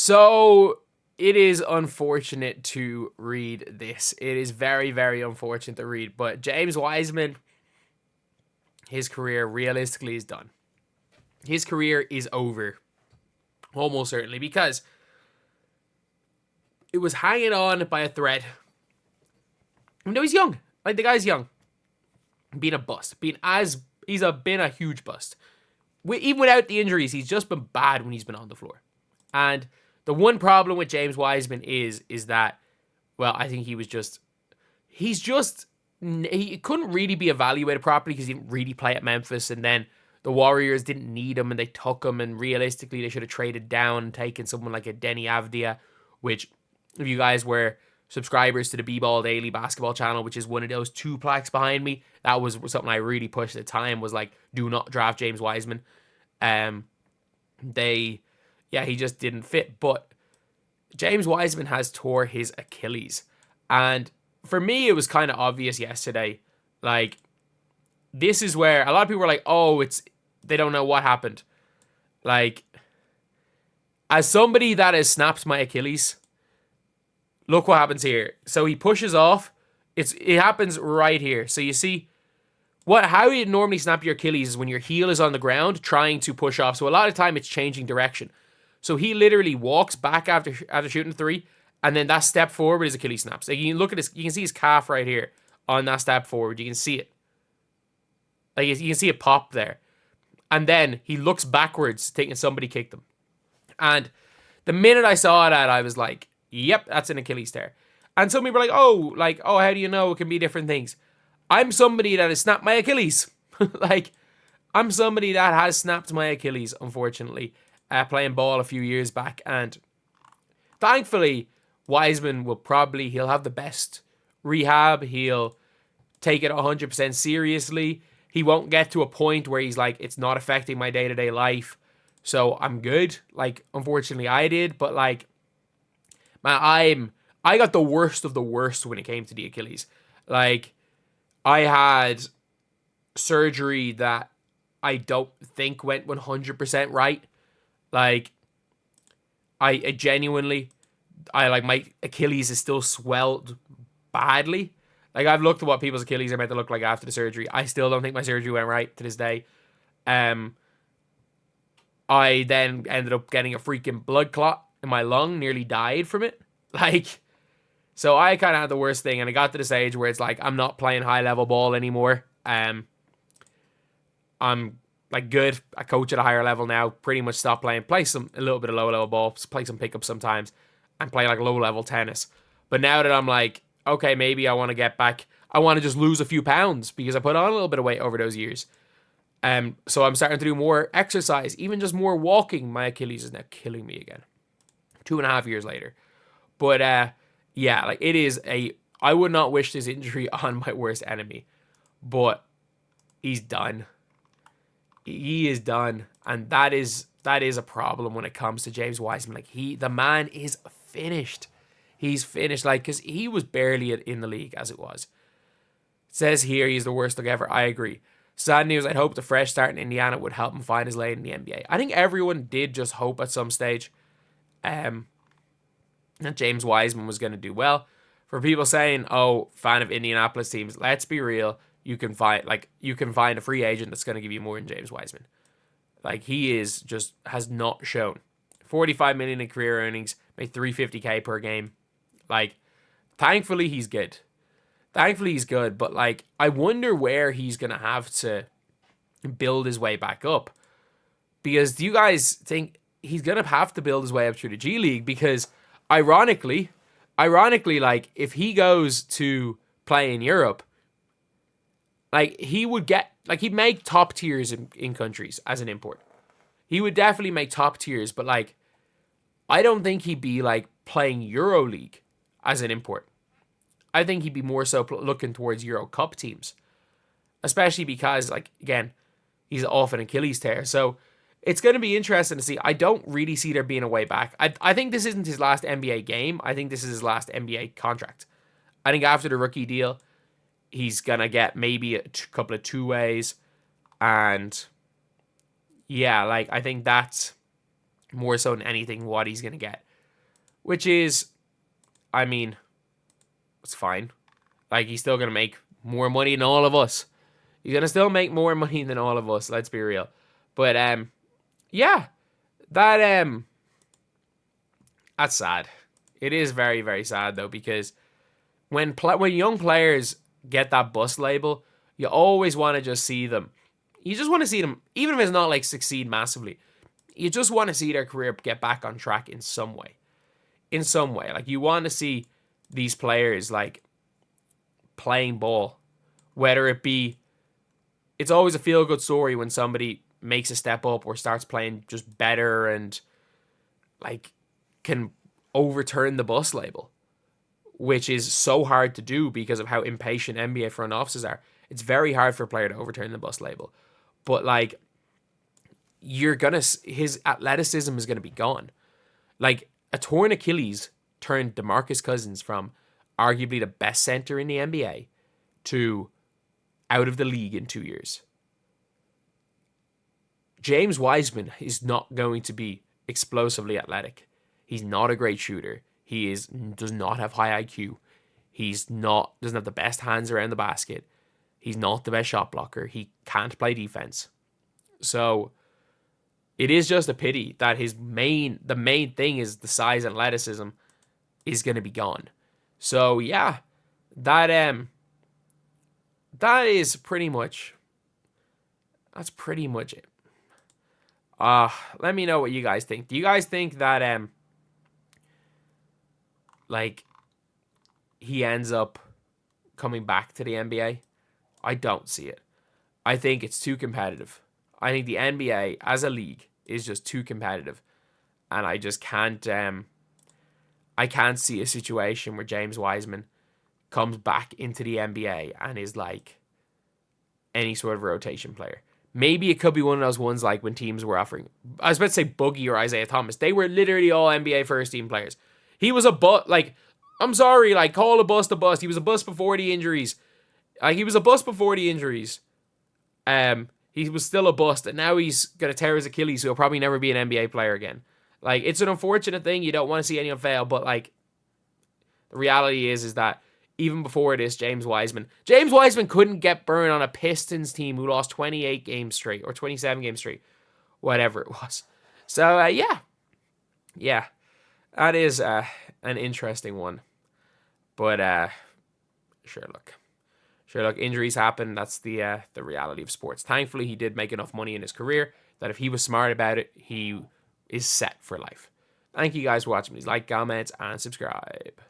So it is unfortunate to read this. It is very, very unfortunate to read. But James Wiseman, his career realistically is done. His career is over. Almost certainly. Because it was hanging on by a thread. No, he's young. Like, the guy's young. Being a bust. He's been a huge bust. Even without the injuries, he's just been bad when he's been on the floor. And the one problem with James Wiseman is that, well, I think he couldn't really be evaluated properly because he didn't really play at Memphis, and then the Warriors didn't need him and they took him, and realistically they should have traded down and taken someone like a Denny Avdia, which, if you guys were subscribers to the BBALL Daily basketball channel, which is one of those two plaques behind me, that was something I really pushed at the time, was like, do not draft James Wiseman. He just didn't fit. But James Wiseman has tore his Achilles. And for me, it was kind of obvious yesterday. Like, this is where a lot of people were like, oh, they don't know what happened. Like, as somebody that has snapped my Achilles, look what happens here. So he pushes off. It happens right here. So you see, how you normally snap your Achilles is when your heel is on the ground trying to push off. So a lot of time it's changing direction. So he literally walks back after shooting three, and then that step forward, his Achilles snaps. Like, you can look at you can see his calf right here on that step forward. You can see it. Like, you can see it pop there. And then he looks backwards, thinking somebody kicked him. And the minute I saw that, I was like, yep, that's an Achilles tear. And some people are like, oh, how do you know? It can be different things. I'm somebody that has snapped my Achilles. I'm somebody that has snapped my Achilles, unfortunately, playing ball a few years back. And thankfully, Wiseman he'll have the best rehab. He'll take it 100% seriously. He won't get to a point where he's like, it's not affecting my day-to-day life, so I'm good. Like, unfortunately, I did, but like, man, I got the worst of the worst when it came to the Achilles. Like, I had surgery that I don't think went 100% right. Like, I genuinely, my Achilles is still swelled badly. Like, I've looked at what people's Achilles are meant to look like after the surgery. I still don't think my surgery went right to this day. I then ended up getting a freaking blood clot in my lung, nearly died from it. Like, so I kind of had the worst thing, and I got to the stage where it's like, I'm not playing high-level ball anymore. I'm, like, good. I coach at a higher level now. Pretty much stopped playing. Play a little bit of low-level ball. Play some pickups sometimes. And play, like, low-level tennis. But now that I'm like, okay, maybe I want to get back. I want to just lose a few pounds because I put on a little bit of weight over those years. So I'm starting to do more exercise, even just more walking. My Achilles is now killing me again. 2.5 years later. But yeah, like, I would not wish this injury on my worst enemy. But he's done. He is done. And that is a problem when it comes to James Wiseman. Like, the man is finished. He's finished, like, because he was barely in the league as it was. It says here he's the worst look ever. I agree. Sad news, I'd hope the fresh start in Indiana would help him find his lane in the NBA. I think everyone did just hope at some stage that James Wiseman was going to do well. For people saying, oh, fan of Indianapolis teams, let's be real. You can find a free agent that's going to give you more than James Wiseman. Like, he has not shown. $45 million in career earnings, made $350K per game. Like, thankfully he's good. But like, I wonder where he's gonna have to build his way back up. Because do you guys think he's gonna have to build his way up through the G League? Because ironically, like, if he goes to play in Europe, like, he'd make top tiers in countries as an import. He would definitely make top tiers, but like, I don't think he'd be like playing EuroLeague as an import. I think he'd be more so looking towards Euro Cup teams, especially because, like, again, he's off an Achilles tear. So it's going to be interesting to see. I don't really see there being a way back. I think this isn't his last NBA game. I think this is his last NBA contract. I think after the rookie deal, he's going to get maybe a couple of two-ways. And yeah, like, I think that's more so than anything what he's going to get. which is, I mean, it's fine. Like, he's still going to make more money than all of us. He's going to still make more money than all of us, let's be real. But, yeah, that's sad. It is very, very sad, though, because when young players get that bust label, you always want to just see them. You just want to see them, even if it's not like succeed massively. You just want to see their career get back on track in some way. In some way. Like, you want to see these players, like, playing ball. Whether it be, it's always a feel-good story when somebody makes a step up or starts playing just better and, like, can overturn the bust label, which is so hard to do because of how impatient NBA front offices are. It's very hard for a player to overturn the bust label. But, like, his athleticism is going to be gone. Like, a torn Achilles turned DeMarcus Cousins from arguably the best center in the NBA to out of the league in 2 years. James Wiseman is not going to be explosively athletic. He's not a great shooter. He does not have high IQ. Doesn't have the best hands around the basket. He's not the best shot blocker. He can't play defense. So it is just a pity that the main thing is the size and athleticism is going to be gone. So yeah, that's pretty much it. Let me know what you guys think. Do you guys think that like he ends up coming back to the NBA? I don't see it. I think it's too competitive. I think the NBA as a league is just too competitive, and I just can't. I can't see a situation where James Wiseman comes back into the NBA and is like any sort of rotation player. Maybe it could be one of those ones like when teams were offering. I was about to say Boogie or Isaiah Thomas. They were literally all NBA first team players. He was a bust. Like, I'm sorry, like, call a bust a bust. He was a bust before the injuries. He was still a bust, and now he's going to tear his Achilles, so he'll probably never be an NBA player again. Like, it's an unfortunate thing. You don't want to see anyone fail, but, like, the reality is that even before this, James Wiseman couldn't get burned on a Pistons team who lost 28 games straight, or 27 games straight, whatever it was. So, yeah, that is an interesting one. But, sure, look, injuries happen. That's the reality of sports. Thankfully, he did make enough money in his career that if he was smart about it, he is set for life. Thank you guys for watching. Please like, comment, and subscribe.